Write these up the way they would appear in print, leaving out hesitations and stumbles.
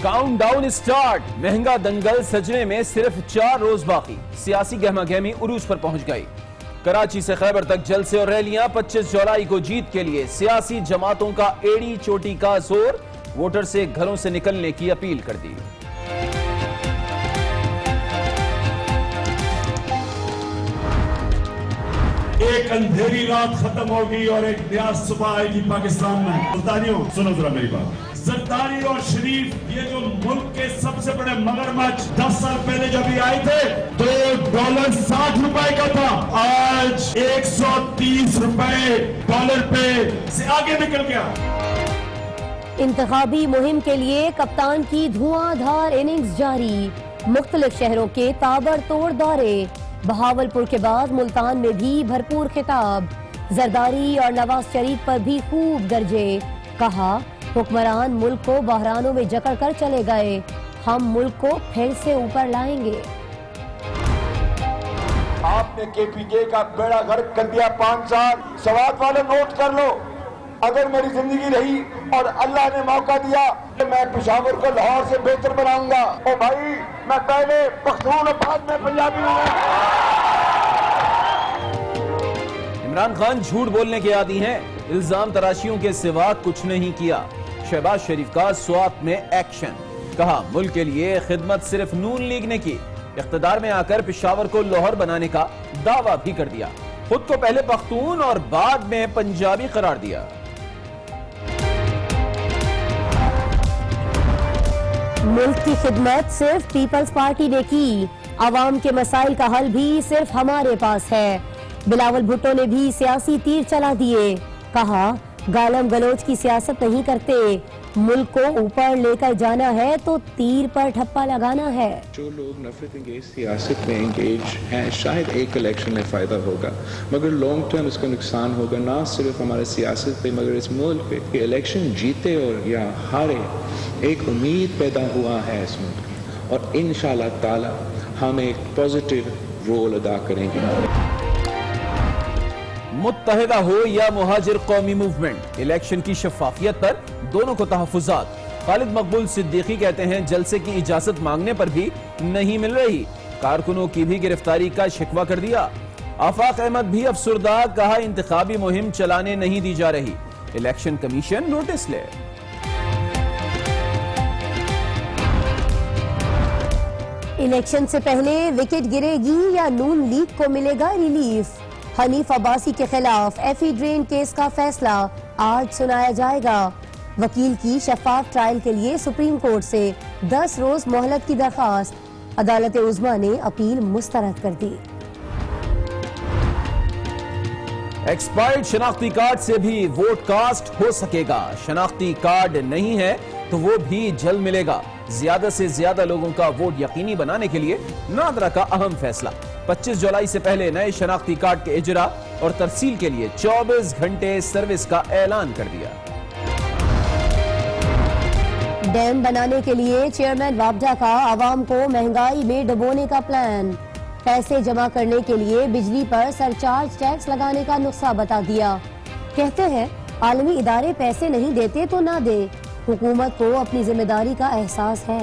Countdown start. महंगा दंगल सजने में सिर्फ 4 रोज बाकी। सियासी गहमा गहमी उरूज पर पहुंच गई। कराची से खैबर तक जलसे और रैलियां। 25 जुलाई को जीत के लिए सियासी जमातों का एड़ी चोटी का जोर। वोटर से घरों से निकलने की अपील कर दी। एक अंधेरी रात खत्म होगी और एक नया सुबह आएगी पाकिस्तान में। जरदारियों, सुनो जरा मेरी बात। जरदारी और शरीफ ये जो मुल्क के सबसे बड़े मगरमच्छ 10 साल पहले जब ये आए थे तो डॉलर 60 रुपए का था, आज 130 रुपए डॉलर पे से आगे निकल गया। इंतखाबी मुहिम के लिए कप्तान की धुआंधार इनिंग्स जारी। मुख्तलिफ शहरों के ताबड़तोड़ दौरे। बहावलपुर के बाद मुल्तान में भी भरपूर खिताब। जरदारी और नवाज शरीफ पर भी खूब गरजे। कहा हुक्मरान मुल्क को बहरानों में जकड़ कर चले गए, हम मुल्क को फिर से ऊपर लाएंगे। आपने केपीके का बेड़ा गर्क कर दिया 5 साल। सवाल वाले नोट कर लो, अगर मेरी जिंदगी रही और अल्लाह ने मौका दिया तो मैं पेशावर को लाहौर से बेहतर बनाऊंगा। ओ भाई, मैं पहले पख्तून और बाद में पंजाबी हूं। इमरान खान झूठ बोलने के आदी हैं। इल्जाम तराशियों के सिवा कुछ नहीं किया। शहबाज शरीफ का स्वात में एक्शन। कहा मुल्क के लिए खिदमत सिर्फ नून लीग ने की। इख्तिदार में आकर पेशावर को लाहौर बनाने का दावा भी कर दिया। खुद को पहले पख्तून और बाद में पंजाबी करार दिया। मुल्क की खिदमत सिर्फ पीपल्स पार्टी ने की। आवाम के मसाइल का हल भी सिर्फ हमारे पास है। बिलावल भुट्टो ने भी सियासी तीर चला दिए। कहा गालम गलोच की सियासत नहीं करते, मुल्क को ऊपर लेकर जाना है तो तीर पर ठप्पा लगाना है। जो लोग नफरत इंगेज सियासत में इंगेज हैं, शायद एक इलेक्शन में फ़ायदा होगा मगर लॉन्ग टर्म इसका नुकसान होगा, ना सिर्फ हमारे सियासत पे मगर इस मुल्क पे। कि इलेक्शन जीते और या हारे, एक उम्मीद पैदा हुआ है इस मुल्क की और इंशाअल्लाह ताला हम एक पॉजिटिव रोल अदा करेंगे। मुत्तहिदा हो या मुहाजिर कौमी मूवमेंट, इलेक्शन की शफाफियत पर दोनों को तहफुजात। खालिद मकबूल सिद्दीकी कहते हैं जलसे की इजाजत मांगने पर भी नहीं मिल रही। कारकुनों की भी गिरफ्तारी का शिकवा कर दिया। आफाक अहमद भी अफसुर्दा। कहा इंतखाबी मुहिम चलाने नहीं दी जा रही, इलेक्शन कमीशन नोटिस ले। इलेक्शन से पहले विकेट गिरेगी या नून लीग को मिलेगा रिलीफ। हनीफ अब्बासी के खिलाफ एफी ड्रेन केस का फैसला आज सुनाया जाएगा। वकील की शफाफ ट्रायल के लिए सुप्रीम कोर्ट से 10 रोज मोहलत की दरखास्त। अदालत उज़्मा ने अपील मुस्तरद कर दी। एक्सपायर्ड शनाख्ती कार्ड से भी वोट कास्ट हो सकेगा। शनाख्ती कार्ड नहीं है तो वो भी जल्द मिलेगा। ज्यादा से ज्यादा लोगों का वोट यकीनी बनाने के लिए नादरा का अहम फैसला। 25 जुलाई से पहले नए शनाख्ती कार्ड के इजरा और तरसील के लिए 24 घंटे सर्विस का ऐलान कर दिया। डैम बनाने के लिए चेयरमैन वापडा का आवाम को महंगाई में डुबोने का प्लान। पैसे जमा करने के लिए बिजली पर सरचार्ज टैक्स लगाने का नुस्खा बता दिया। कहते हैं आलमी इदारे पैसे नहीं देते तो ना दे, हुकूमत को अपनी जिम्मेदारी का एहसास है।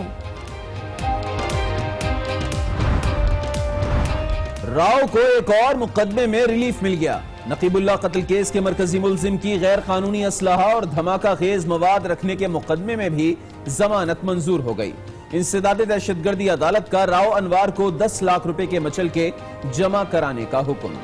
राव को एक और मुकदमे में रिलीफ मिल गया। नकीबुल्लाह कत्ल केस के मरकजी मुल्जिम की गैर कानूनी असलाहा और धमाका खेज मवाद रखने के मुकदमे में भी जमानत मंजूर हो गई। इंसदाद दहशतगर्दी अदालत का राव अनवार को 10 लाख रुपए के मचल के जमा कराने का हुक्म।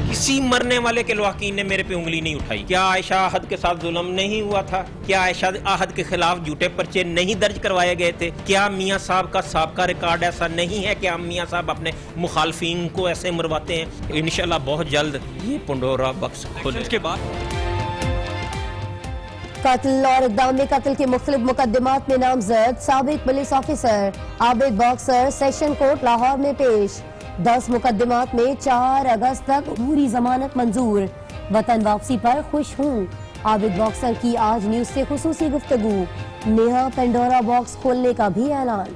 किसी मरने वाले के लवाकीन ने मेरे पे उंगली नहीं उठाई। क्या आयशा आहद के साथ जुल्म नहीं हुआ था? क्या आयशा आहद के खिलाफ झूठे पर्चे नहीं दर्ज करवाए गए थे? क्या मियां साहब का साबका रिकॉर्ड ऐसा नहीं है कि हम मियां साहब अपने मुखालफिन को ऐसे मरवाते हैं? इंशाल्लाह बहुत जल्द ये पंडोरा बक्स खुले के बाद कत्ल और इक़दाम कत्ल के मुख्तलिफ मुकदमात में नामजद साबिक police officer Abid boxer session court Lahore में पेश। 10 मुकदमात में 4 अगस्त तक पूरी जमानत मंजूर। वतन वापसी पर खुश हूँ। आबिद बॉक्सर की आज न्यूज से खुसूसी गुफ्तगू। नेहा पेंडोरा बॉक्स खोलने का भी ऐलान।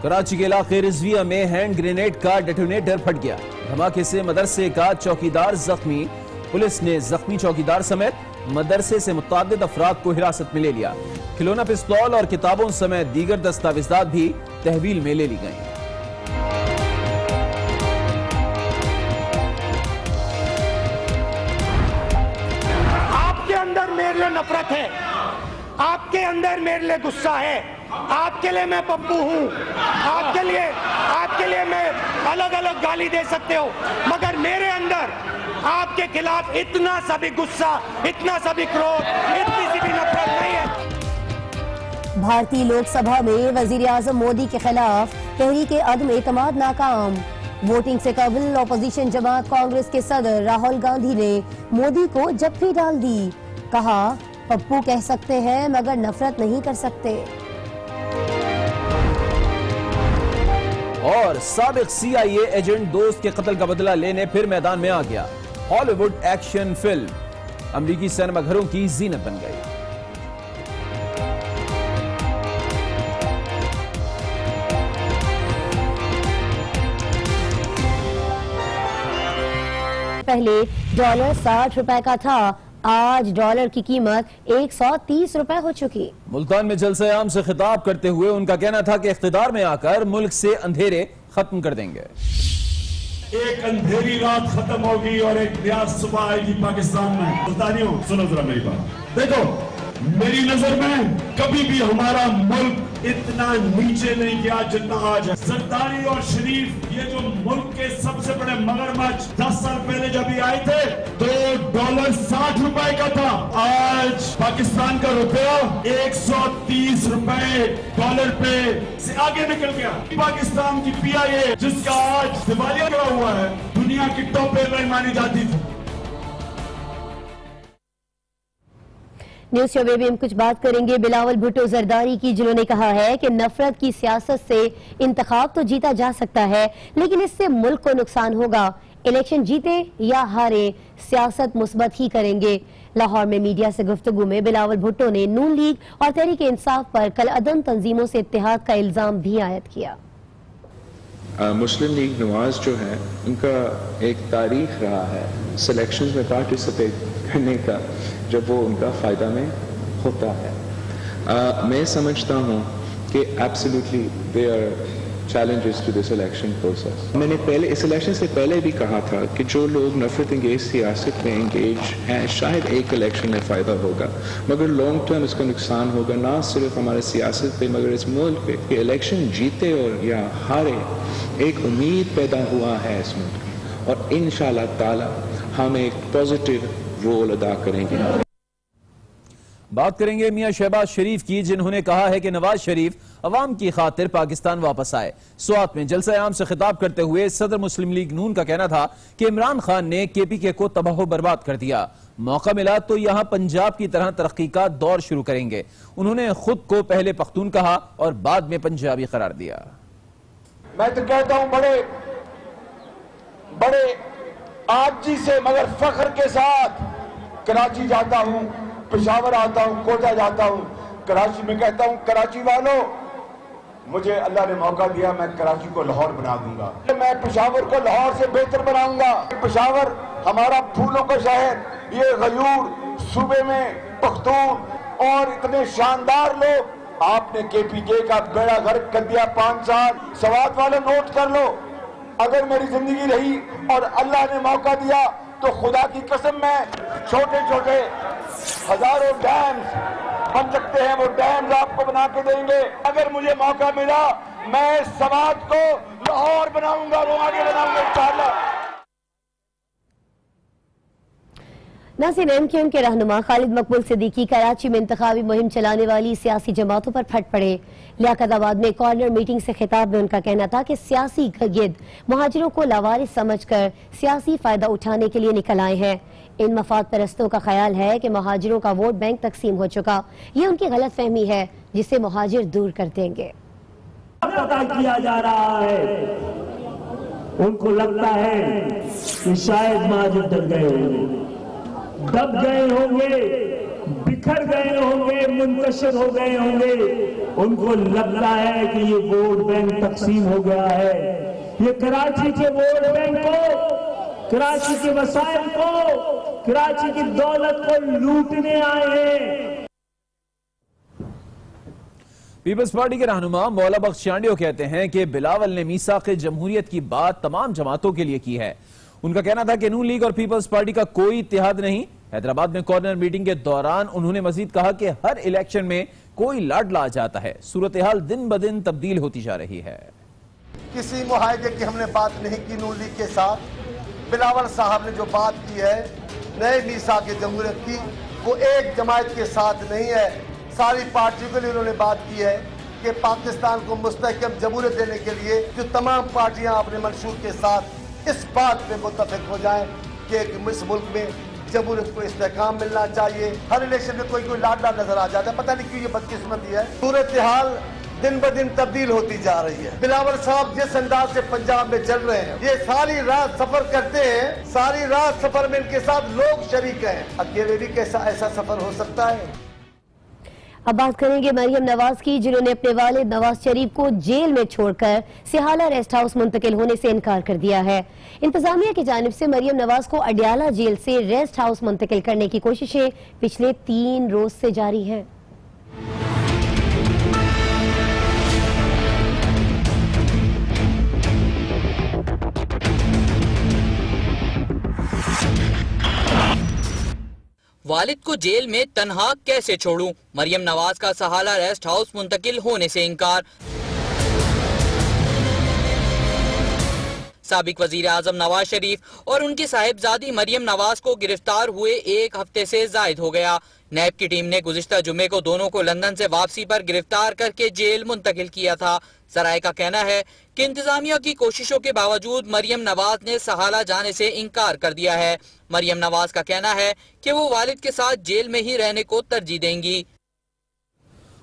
कराची के इलाके रिजविया में हैंड ग्रेनेड का डेटोनेटर फट गया। धमाके से मदरसे का चौकीदार जख्मी। पुलिस ने जख्मी चौकीदार समेत मदरसे से मुतअद्दिद अफराद को हिरासत में ले लिया। खिलौना, पिस्तौल और किताबों समेत दीगर दस्तावेजात भी तहवील में ले ली गई। आपके अंदर मेरे लिए नफरत है, आपके अंदर मेरे लिए गुस्सा है, आपके लिए मैं पप्पू हूँ, आपके लिए मैं अलग अलग गाली दे सकते हो, मगर मेरे अंदर आपके खिलाफ इतना सा भी गुस्सा, इतना सा भी क्रोध, इतनी सी भी नफरत नहीं है। भारतीय लोकसभा में वजीर आजम मोदी के खिलाफ तहरीक अदम एतमाद नाकाम। वोटिंग से कबल अपोजिशन जमात कांग्रेस के सदर राहुल गांधी ने मोदी को जप्फी डाल दी। कहा, पप्पू कह सकते हैं मगर नफरत नहीं कर सकते। और साबिक CIA एजेंट दोस्त के कत्ल का बदला लेने फिर मैदान में आ गया। हॉलीवुड एक्शन फिल्म अमेरिकी सिनेमाघरों की जीनत बन गई। पहले डॉलर 60 रुपए का था, आज डॉलर की कीमत 130 रुपए हो चुकी। मुल्तान में जलसे आम से खिताब करते हुए उनका कहना था कि इख्तिदार में आकर मुल्क से अंधेरे खत्म कर देंगे। एक अंधेरी रात खत्म होगी और एक नया सुबह आएगी पाकिस्तान में। सुल्तानियों, सुनो जरा मेरी बात। देखो, मेरी नजर में कभी भी हमारा मुल्क इतना नीचे नहीं गया जितना आज है। जरदारी और शरीफ, ये जो मुल्क के सबसे बड़े मगरमच्छ 10 साल पहले जब ये आए थे तो डॉलर 60 रुपए का था। आज पाकिस्तान का रुपया 130 रुपए डॉलर पे से आगे निकल गया। पाकिस्तान की PIA, जिसका आज दिवालिया गिरा हुआ है, दुनिया की टॉप एयरलाइन मानी जाती थी। न्यूज शो में भी हम कुछ बात करेंगे बिलावल भुट्टो जरदारी की, जिन्होंने कहा है कि नफरत की सियासत से इंतखाब तो जीता जा सकता है लेकिन इससे मुल्क को नुकसान होगा। इलेक्शन जीते या हारे, सियासत मुस्बत ही करेंगे। लाहौर में मीडिया से गुफ्तगू में बिलावल भुट्टो ने नून लीग और तहरीक इंसाफ पर कल अदम तंजीमों से इत्तेहाद का इल्जाम भी आयद किया। मुस्लिम लीग नवाज जो है, उनका एक तारीख रहा है सिलेक्शन में पार्टिसिपेट करने का, जब वो उनका फ़ायदा में होता है। मैं समझता हूँ कि absolutely there are challenges to this election process. मैंने पहले इस इलेक्शन से पहले भी कहा था कि जो लोग नफरत इंगेज सियासत में इंगेज हैं, शायद एक इलेक्शन में फ़ायदा होगा मगर लॉन्ग टर्म इसका नुकसान होगा, ना सिर्फ हमारे सियासत पे मगर इस मुल्क पे। कि इलेक्शन जीते और या हारे, एक उम्मीद पैदा हुआ है इस मुल्क में और इंशाअल्लाह ताला हम एक पॉजिटिव रोल अदा करेंगे। बात करेंगे मियां शहबाज शरीफ की, जिन्होंने कहा है कि नवाज शरीफ अवाम की खातिर पाकिस्तान वापस आए। स्वात में जलसा आम से खिताब करते हुए सदर मुस्लिम लीग नून का कहना था कि इमरान खान ने KPK को तबाह बर्बाद कर दिया। मौका मिला तो यहां पंजाब की तरह तरक्की का दौर शुरू करेंगे। उन्होंने खुद को पहले पख्तून कहा और बाद में पंजाबी करार दिया। मैं तो कहता हूं बड़े आजी से मगर फख्र के साथ कराची जाता हूं, पेशावर आता हूं, कोटा जाता हूं। कराची में कहता हूं, कराची वालों, मुझे अल्लाह ने मौका दिया, मैं कराची को लाहौर बना दूंगा। मैं पेशावर को लाहौर से बेहतर बनाऊंगा। पेशावर हमारा फूलों का शहर, ये गयूर सूबे में पख्तून और इतने शानदार लोग। आपने KPK का बेड़ा गर्क कर दिया 5 साल। सवात वाले नोट कर लो, अगर मेरी जिंदगी रही और अल्लाह ने मौका दिया तो खुदा की कसम मैं छोटे छोटे हजारों डैम्स बन सकते हैं, वो डैम्स आपको बना के देंगे। अगर मुझे मौका मिला मैं सवात को लाहौर बनाऊंगा, वो आगे बनाऊंगा इंशाअल्लाह। नाज़रीन, MQM के रहनुमा खालिद मकबूल सिद्दीकी कराची में इंतखाबी मुहिम चलाने वाली सियासी जमातों पर फट पड़े। लियाकताबाद में कॉर्नर मीटिंग से खिताब में उनका कहना था कि सियासी गिद्ध मुहाजिरों को लावारिस समझकर सियासी फायदा उठाने के लिए निकल आए हैं। इन मफाद परस्तों का ख्याल है कि मुहाजिरों का वोट बैंक तकसीम हो चुका। ये उनकी गलत फहमी है जिसे मुहाजिर दूर कर देंगे। पता किया जा रहा है, उनको लगता है कि शायद मुहाजिर दब गए होंगे, बिखर गए होंगे, मुंतशिर हो गए होंगे। उनको लगता है कि ये वोट बैंक तकसीम हो गया है। ये कराची के वोट बैंक को, कराची के वसाइल को, कराची की दौलत को लूटने आए हैं। पीपल्स पार्टी के रहनुमा मौला बख्श चांडियो कहते हैं कि बिलावल ने मीसाक़े जमहूरियत की बात तमाम जमातों के लिए की है। उनका कहना था कि नून लीग और पीपल्स पार्टी का कोई इत्तेहाद नहीं। हैदराबाद में कॉर्नर मीटिंग के दौरान उन्होंने मजीद कहा कि हर इलेक्शन में कोई लाडला आ जाता है। सूरत हाल दिन ब दिन तब्दील होती जा रही है। किसी मुआहदे की हमने बात नहीं की नून लीग के साथ। बिलावल साहब ने जो बात की है नए मीसाक़े जमहूरियत की, वो एक जमात के साथ नहीं है, सारी पार्टियों के लिए उन्होंने बात की है कि पाकिस्तान को मुस्तहकम जमहूरियत देने के लिए जो तमाम पार्टियां अपने मंशूर के साथ इस बात पे मुत्तफिक हो जाएं कि इस मुल्क में जमहूरियत को इस्तेहकाम मिलना चाहिए। हर इलेक्शन में कोई लाडला नजर आ जाता है, पता नहीं क्यों ये बदकिस्मती है। सूरत हाल दिन ब दिन तब्दील होती जा रही है। बिलावल साहब जिस अंदाज से पंजाब में चल रहे हैं, ये सारी रात सफर करते हैं, सारी रात सफर में इनके साथ लोग शरीक हैं। अकेले भी कैसा ऐसा सफर हो सकता है? अब बात करेंगे मरियम नवाज की, जिन्होंने अपने वालिद नवाज शरीफ को जेल में छोड़कर सिहाला रेस्ट हाउस मुंतकिल होने से इनकार कर दिया है। इंतजामिया की जानिब से मरियम नवाज को अडियाला जेल से रेस्ट हाउस मुंतकिल करने की कोशिशें पिछले 3 रोज से जारी हैं। वालिद को जेल में तन्हा कैसे छोड़ूं? मरियम नवाज का सहाला रेस्ट हाउस मुंतकिल होने से इनकार। साबिक वजीर आजम नवाज शरीफ और उनकी साहिबजादी मरियम नवाज को गिरफ्तार हुए 1 हफ्ते से जायद हो गया। नैब की टीम ने गुज़िश्ता जुमे को दोनों को लंदन से वापसी पर गिरफ्तार करके जेल मुंतकिल किया था। सराय का कहना है कि इंतजामिया की कोशिशों के बावजूद मरियम नवाज ने सहाला जाने से इनकार कर दिया है। मरियम नवाज का कहना है कि वो वालिद के साथ जेल में ही रहने को तरजीह देंगी।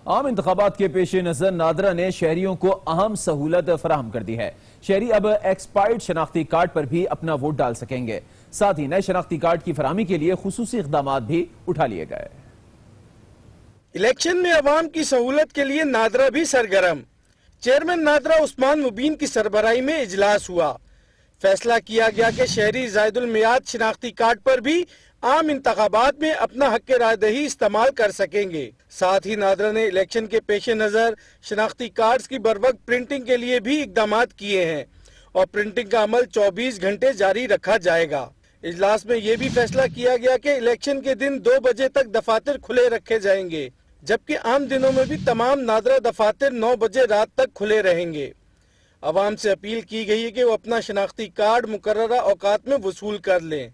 आम इंतखाबात के पेश नजर नादरा ने शहरियों को अहम सहूलत फराहम कर दी है। शहरी अब एक्सपायर्ड शनाख्ती कार्ड पर भी अपना वोट डाल सकेंगे। साथ ही नए शनाख्ती कार्ड की फराहमी के लिए खुसूसी इक़दामात भी उठा लिए गए। इलेक्शन में अवाम की सहूलत के लिए नादरा भी सरगर्म। चेयरमैन नादरा उस्मान मुबीन की सरबराही में इजलास हुआ। फैसला किया गया कि शहरी जायदुल मियाद शनाख्ती कार्ड पर भी आम इंतखाबात में अपना हक रायदही इस्तेमाल कर सकेंगे। साथ ही नादरा ने इलेक्शन के पेश नज़र शनाख्ती कार्ड्स की बरवक्त प्रिंटिंग के लिए भी इकदामात किए हैं और प्रिंटिंग का अमल 24 घंटे जारी रखा जाएगा। इजलास में ये भी फैसला किया गया कि इलेक्शन के दिन 2 बजे तक दफातर खुले रखे जाएंगे, जबकि आम दिनों में भी तमाम नादरा दफातर 9 बजे रात तक खुले रहेंगे। अवाम से अपील की गई है कि वो अपना शनाख्ती कार्ड मुकर्ररा औकात में वसूल कर लें।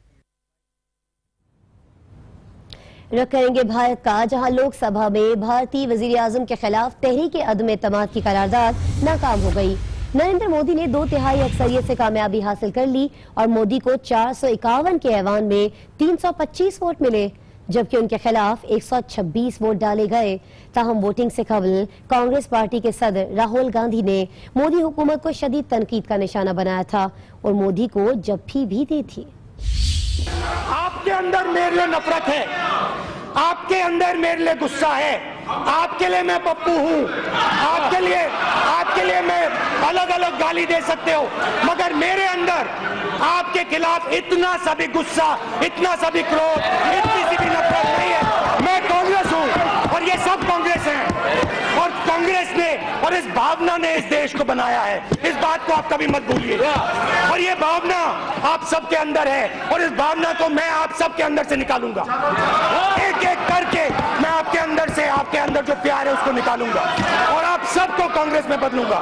रुख करेंगे भारत का, जहां लोकसभा में भारतीय वजीर आजम के खिलाफ तहरीक अदम एतमाद की करारदाद नाकाम हो गई। नरेंद्र मोदी ने 2/3 अक्सरियत से कामयाबी हासिल कर ली और मोदी को 451 के ऐवान में 325 वोट मिले, जबकि उनके खिलाफ 126 वोट डाले गए। ताहम वोटिंग से कबल कांग्रेस पार्टी के सदर राहुल गांधी ने मोदी हुकूमत को शदीद तनकीद का निशाना बनाया था और मोदी को जफ्फी भी दी थी। आपके अंदर मेरे लिए नफरत है, आपके अंदर मेरे लिए गुस्सा है, आपके लिए मैं पप्पू हूँ, आपके लिए मैं अलग अलग गाली दे सकते हो, मगर मेरे अंदर आपके खिलाफ इतना सा भी गुस्सा, इतना सा भी क्रोध, इतनी सी भी नफरत नहीं है। मैं कांग्रेस हूँ और ये सब कांग्रेस हैं और कांग्रेस ने और इस भावना ने इस देश को बनाया है। इस बात को आप कभी मत भूलिएगा और ये भावना आप सबके अंदर है और इस भावना को मैं आप सबके अंदर से निकालूंगा। एक एक करके मैं आपके अंदर जो प्यार है उसको निकालूंगा और आप सबको कांग्रेस में बदलूंगा।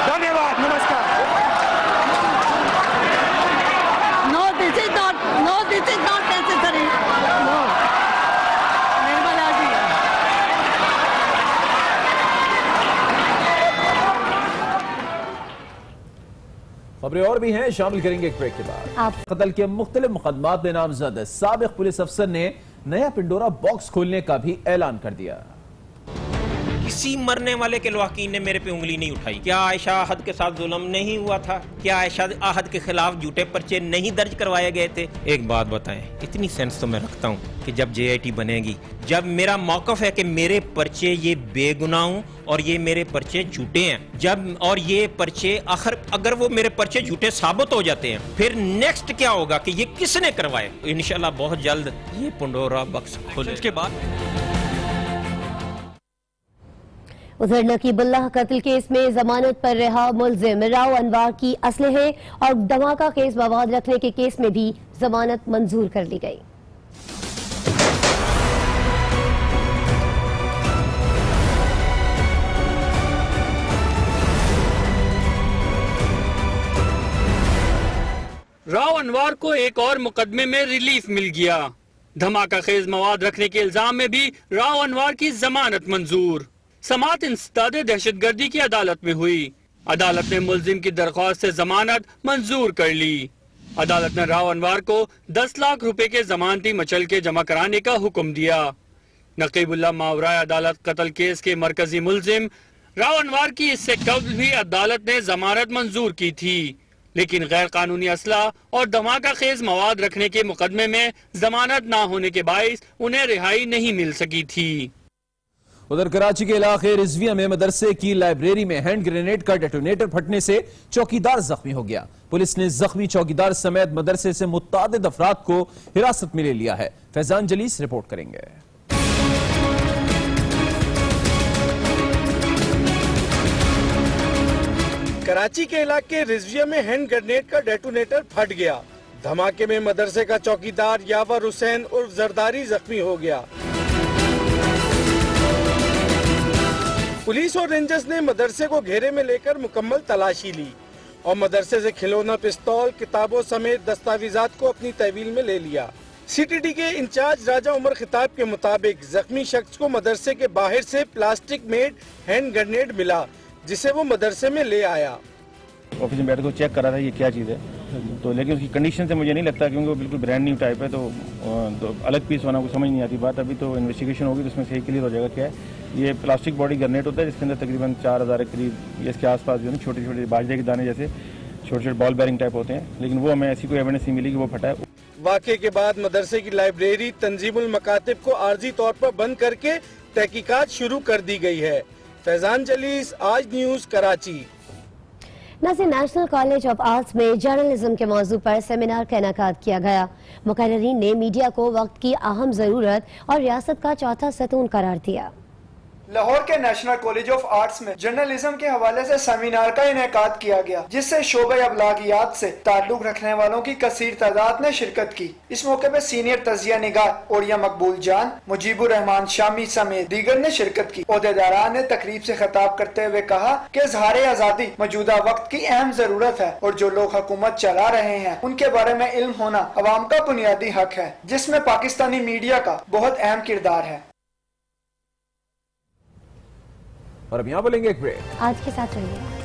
धन्यवाद, नमस्कार। No, this is not necessary. No. Nirmala ji. खबरें और भी हैं, शामिल करेंगे एक ब्रेक के बाद। कत्ल के मुख्तलिफ मुकदमात में नामजद साबिक पुलिस अफसर ने नया पिंडोरा बॉक्स खोलने का भी ऐलान कर दिया। किसी मरने वाले के लवाकीन ने मेरे पे उंगली नहीं उठाई। क्या आयशा आहद के साथ जुल्म नहीं हुआ था? क्या आयशा आहद के खिलाफ झूठे पर्चे नहीं दर्ज करवाए गए थे? एक बात बताएं, इतनी सेंस तो मैं रखता हूँ कि जब JIT बनेगी, जब मेरा मौकफ है कि मेरे पर्चे ये बेगुनाह हूं और ये मेरे पर्चे झूठे हैं, जब और ये पर्चे आखिर अगर वो मेरे पर्चे झूठे साबित हो जाते हैं, फिर नेक्स्ट क्या होगा कि ये किसने करवाए? इंशाल्लाह बहुत जल्द ये पंडोरा बक्स खुले। इसके बाद उधर नकीबुल्लाह कत्ल केस में जमानत पर रिहा मुलजिम राव अनवार की असलहे और धमाका केस मवाद रखने के केस में भी जमानत मंजूर कर ली गई। राव अनवार को एक और मुकदमे में रिलीफ मिल गया। धमाका खेज मवाद रखने के इल्जाम में भी राव अनवार की जमानत मंजूर। समाअत इंसदाद दहशतगर्दी की अदालत में हुई। अदालत ने मुलजिम की दरख्वास्त से जमानत मंजूर कर ली। अदालत ने राव अनवार को 10 लाख रुपए के जमानती मचल के जमा कराने का हुक्म दिया। नकीबुल्लाह मावराए अदालत कत्ल केस के मरकजी मुलजिम राव अनवार की इससे कब्ल भी अदालत ने जमानत मंजूर की थी, लेकिन गैर कानूनी असला और धमाका खेज मवाद रखने के मुकदमे में जमानत न होने के बाइस उन्हें रिहाई नहीं मिल सकी थी। उधर कराची के इलाके रिजविया में मदरसे की लाइब्रेरी में हैंड ग्रेनेड का डेटोनेटर फटने से चौकीदार जख्मी हो गया। पुलिस ने जख्मी चौकीदार समेत मदरसे से मुत्तादिद अफराद को हिरासत में ले लिया है। फैजान जलीस रिपोर्ट करेंगे। कराची के इलाके रिजविया में हैंड ग्रेनेड का डेटोनेटर फट गया। धमाके में मदरसे का चौकीदार यावर हुसैन उर्फ जरदारी जख्मी हो गया। पुलिस और रेंजर्स ने मदरसे को घेरे में लेकर मुकम्मल तलाशी ली और मदरसे से खिलौना, पिस्तौल, किताबों समेत दस्तावेजात को अपनी तहवील में ले लिया। CTD के इंचार्ज राजा उमर खिताब के मुताबिक जख्मी शख्स को मदरसे के बाहर से प्लास्टिक मेड हैंड ग्रेनेड मिला, जिसे वो मदरसे में ले आया। ऑफिस में बैठ कर चेक करा था ये क्या चीज़ है, तो लेकिन उसकी कंडीशन से मुझे नहीं लगता, क्योंकि वो बिल्कुल ब्रांड न्यू टाइप है, तो अलग पीस होना को समझ नहीं आती बात। अभी तो इन्वेस्टिगेशन होगी तो उसमें सही क्लियर हो जाएगा क्या है। ये प्लास्टिक बॉडी ग्रेनेड होता है जिसके अंदर तकरीबन 4000 के करीब इसके आसपास जो है छोटे छोटे बाजरे के दाने जैसे छोटे छोटे बॉल बेरिंग टाइप होते हैं, लेकिन वो हमें ऐसी कोई एविडेंस नहीं मिली कि वो फटा है। वाक़े के बाद मदरसे की लाइब्रेरी तंजीमुल मकातिब को आर्जी तौर पर बंद करके तहकीकात शुरू कर दी गई है। Faizan Jalees, Aaj news, Karachi. Nasir National College of Arts में जर्नलिज्म के मौजू पर सेमिनार का इनेकाद किया गया। मुकर्रीन ने मीडिया को वक्त की अहम जरूरत और रियासत का चौथा सतून करार दिया। लाहौर के नेशनल कॉलेज ऑफ आर्ट्स में जर्नलिज्म के हवाले से सेमिनार का इनेकाद किया गया, जिससे शोबे अबलागियात से ताल्लुक रखने वालों की कसीर तादाद ने शिरकत की। इस मौके पर सीनियर तजिया निगार ओरिया मकबूल जान, मुजीबुर रहमान शामी समेत दीगर ने शिरकत की। ओहदेदारान ने तकरीब से खिताब करते हुए कहा कि इज़हार आज़ादी मौजूदा वक्त की अहम जरूरत है और जो लोग हुकूमत चला रहे हैं उनके बारे में इल्म होना अवाम का बुनियादी हक है, जिसमें पाकिस्तानी मीडिया का बहुत अहम किरदार है। और अब यहाँ बोलेंगे एक ब्रेक। आज के साथ रहिए।